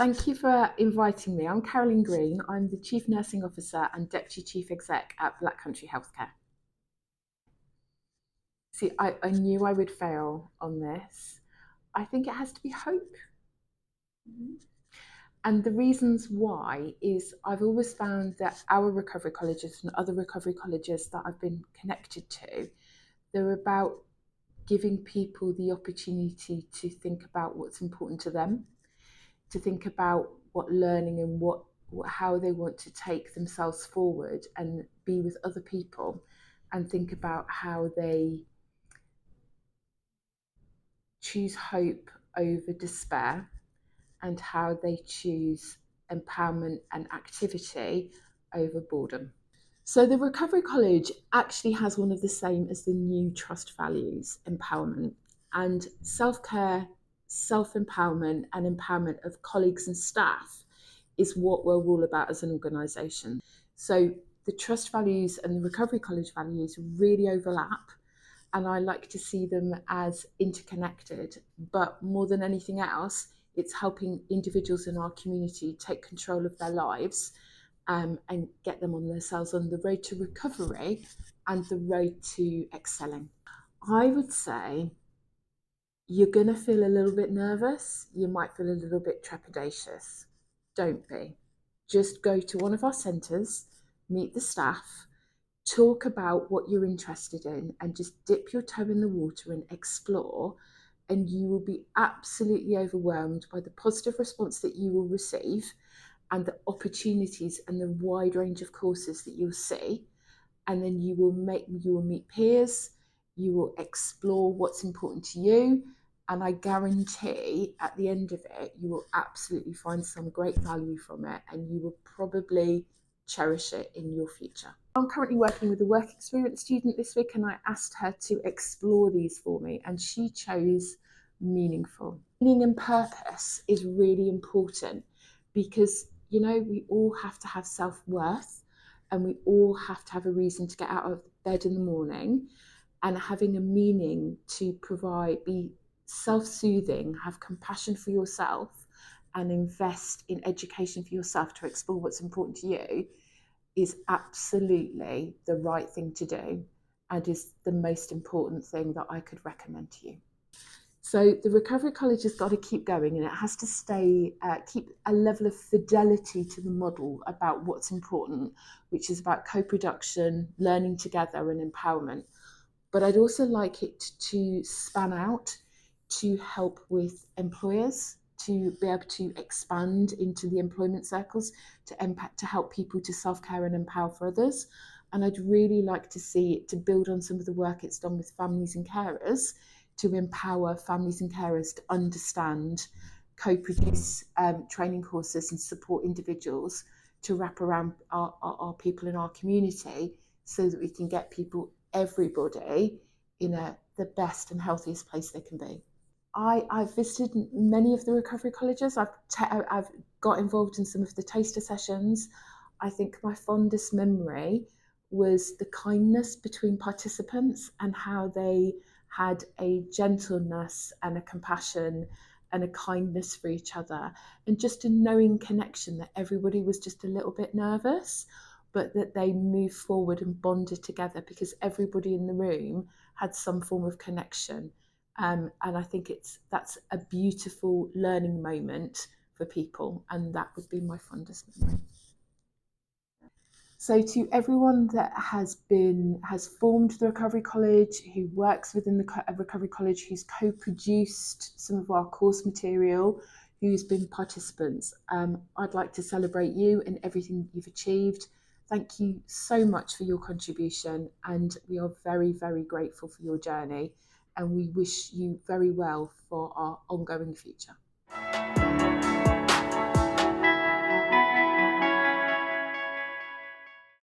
Thank you for inviting me. I'm Carolyn Green. I'm the Chief Nursing Officer and Deputy Chief Exec at Black Country Healthcare. See, I knew I would fail on this. I think it has to be hope. And the reasons why is I've always found that our recovery colleges and other recovery colleges that I've been connected to, they're about giving people the opportunity to think about what's important to them, to think about what learning and how they want to take themselves forward and be with other people, and think about how they choose hope over despair and how they choose empowerment and activity over boredom. So the Recovery College actually has one of the same as the new trust values, empowerment, and self-care, self-empowerment and empowerment of colleagues and staff is what we're all about as an organisation. So the trust values and the Recovery College values really overlap, and I like to see them as interconnected, but more than anything else, it's helping individuals in our community take control of their lives and get them on themselves on the road to recovery and the road to excelling. I would say you're going to feel a little bit nervous. You might feel a little bit trepidatious. Don't be. Just go to one of our centres, meet the staff, talk about what you're interested in, and just dip your toe in the water and explore. And you will be absolutely overwhelmed by the positive response that you will receive and the opportunities and the wide range of courses that you'll see. And then you will meet peers, you will explore what's important to you, and I guarantee at the end of it you will absolutely find some great value from it, and you will probably cherish it in your future. I'm currently working with a work experience student this week, and I asked her to explore these for me, and she chose meaningful. Meaning and purpose is really important because, you know, we all have to have self-worth and we all have to have a reason to get out of bed in the morning, and having a meaning to provide, be self-soothing, have compassion for yourself and invest in education for yourself to explore what's important to you is absolutely the right thing to do and is the most important thing that I could recommend to you. So the Recovery College has got to keep going, and it has to stay, keep a level of fidelity to the model about what's important, which is about co-production, learning together and empowerment. But I'd also like it to span out to help with employers, to be able to expand into the employment circles, to help people to self-care and empower for others. And I'd really like to see it to build on some of the work it's done with families and carers, to empower families and carers to understand, co-produce training courses and support individuals to wrap around our people in our community so that we can get people, everybody, in the best and healthiest place they can be. I've visited many of the recovery colleges. I've got involved in some of the taster sessions. I think my fondest memory was the kindness between participants and how they had a gentleness and a compassion and a kindness for each other, and just a knowing connection that everybody was just a little bit nervous, but that they moved forward and bonded together because everybody in the room had some form of connection. And I think that's a beautiful learning moment for people, and that would be my fondest memory. So to everyone that has formed the Recovery College, who works within the Recovery College, who's co-produced some of our course material, who's been participants, I'd like to celebrate you and everything you've achieved. Thank you so much for your contribution, and we are very, very grateful for your journey, and we wish you very well for our ongoing future.